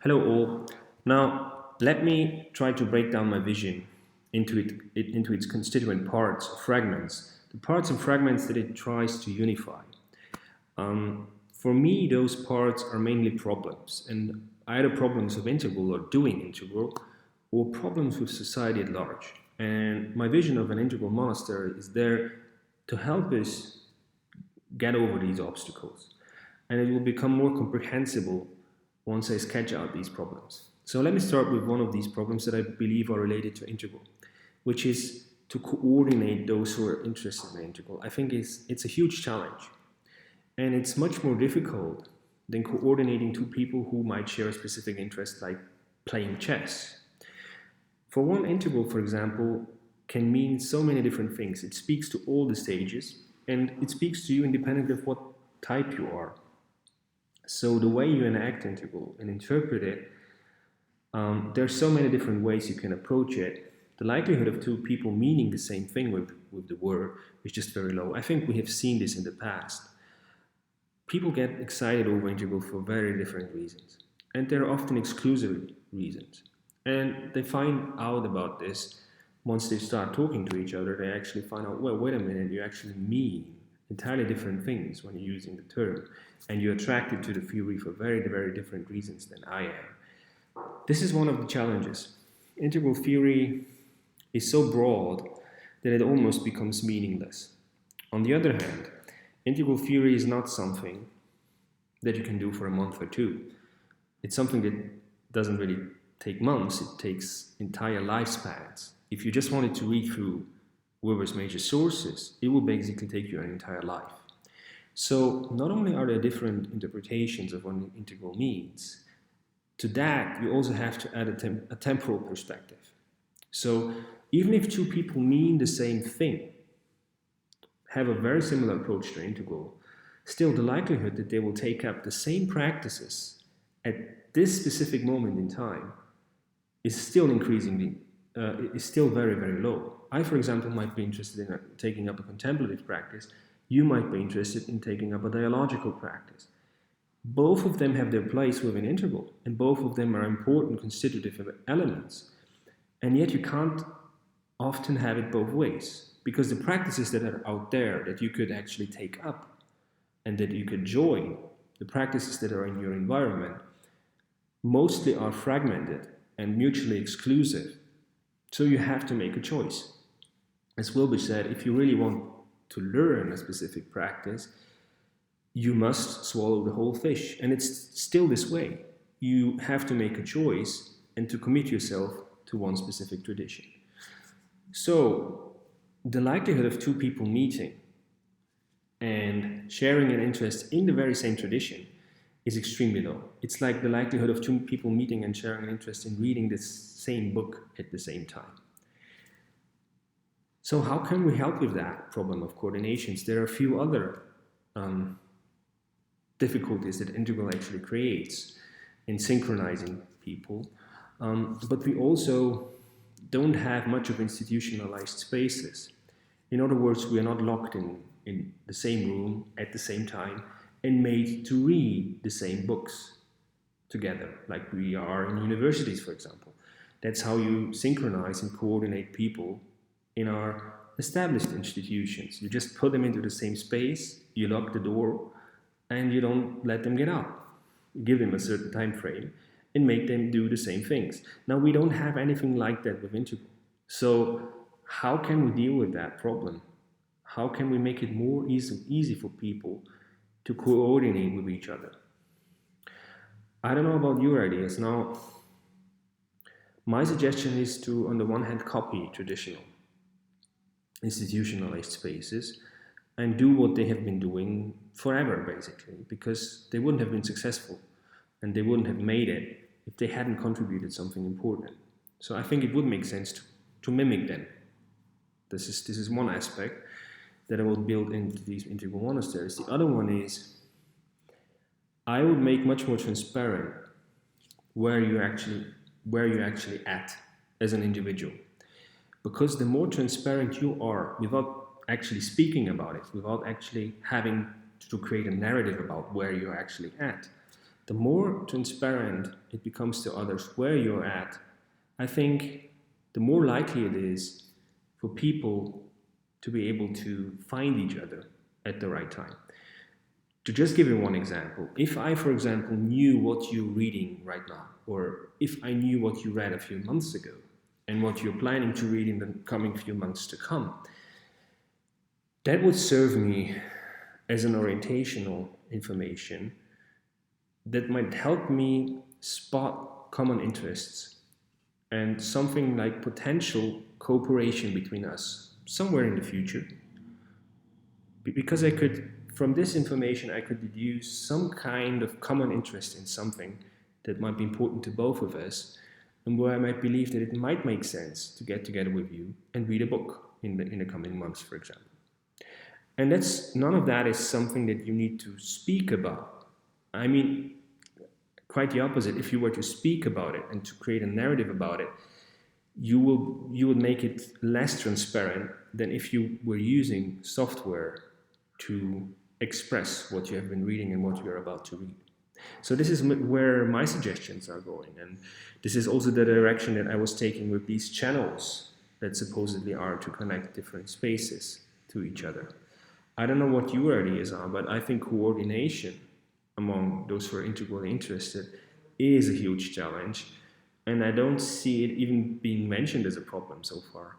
Hello all. Now, let me try to break down my vision into its constituent parts, fragments, the parts and fragments that it tries to unify. For me, those parts are mainly problems, and either problems of integral or doing integral, or problems with society at large. And my vision of an integral monastery is there to help us get over these obstacles, and it will become more comprehensible once I sketch out these problems. So let me start with one of these problems that I believe are related to integral, which is to coordinate those who are interested in integral. I think it's a huge challenge, and it's much more difficult than coordinating two people who might share a specific interest, like playing chess. For one, integral, for example, can mean so many different things. It speaks to all the stages, and it speaks to you independently of what type you are. So the way you enact integral and interpret it, there are so many different ways you can approach it. The likelihood of two people meaning the same thing with the word is just very low. I think we have seen this in the past. People get excited over integral for very different reasons, and there are often exclusive reasons. And they find out about this once they start talking to each other. They actually find out, well, wait a minute, you actually mean entirely different things when you're using the term, and you're attracted to the theory for very, very different reasons than I am. This is one of the challenges. Integral theory is so broad that it almost becomes meaningless. On the other hand, integral theory is not something that you can do for a month or two. It's something that doesn't really take months, it takes entire lifespans. If you just wanted to read through Weber's major sources, it will basically take you an entire life. So not only are there different interpretations of what an integral means, to that you also have to add a temporal perspective. So even if two people mean the same thing, have a very similar approach to integral, still the likelihood that they will take up the same practices at this specific moment in time is still is still very, very low. I, for example, might be interested in taking up a contemplative practice. You might be interested in taking up a dialogical practice. Both of them have their place within integral, and both of them are important constitutive elements. And yet you can't often have it both ways, because the practices that are out there that you could actually take up and that you could join, the practices that are in your environment, mostly are fragmented and mutually exclusive. So you have to make a choice. As Wilber said, if you really want to learn a specific practice, you must swallow the whole fish. And it's still this way. You have to make a choice and to commit yourself to one specific tradition. So the likelihood of two people meeting and sharing an interest in the very same tradition is extremely low. It's like the likelihood of two people meeting and sharing an interest in reading the same book at the same time. So how can we help with that problem of coordinations? There are a few other difficulties that integral actually creates in synchronizing people, but we also don't have much of institutionalized spaces. In other words, we are not locked in the same room at the same time and made to read the same books together, like we are in universities, for example. That's how you synchronize and coordinate people in our established institutions. You just put them into the same space, you lock the door, and you don't let them get out. You give them a certain time frame and make them do the same things. Now, we don't have anything like that with integral. So how can we deal with that problem? How can we make it more easy for people to coordinate with each other? I don't know about your ideas. Now, my suggestion is to, on the one hand, copy traditional institutionalized spaces and do what they have been doing forever, basically, because they wouldn't have been successful and they wouldn't have made it if they hadn't contributed something important. So I think it would make sense to mimic them. This is one aspect that I will build into these integral monasteries. The other one is I would make much more transparent where you're actually at as an individual. Because the more transparent you are without actually speaking about it, without actually having to create a narrative about where you're actually at, the more transparent it becomes to others where you're at, I think the more likely it is for people to be able to find each other at the right time. To just give you one example, if I, for example, knew what you're reading right now, or if I knew what you read a few months ago, and what you're planning to read in the coming few months to come, that would serve me as an orientational information that might help me spot common interests and something like potential cooperation between us somewhere in the future. Because from this information, I could deduce some kind of common interest in something that might be important to both of us, and where I might believe that it might make sense to get together with you and read a book in the coming months, for example. And none of that is something that you need to speak about. I mean, quite the opposite. If you were to speak about it and to create a narrative about it, you would make it less transparent than if you were using software to express what you have been reading and what you are about to read. So this is where my suggestions are going, and this is also the direction that I was taking with these channels that supposedly are to connect different spaces to each other. I don't know what your ideas are, but I think coordination among those who are integrally interested is a huge challenge, and I don't see it even being mentioned as a problem so far.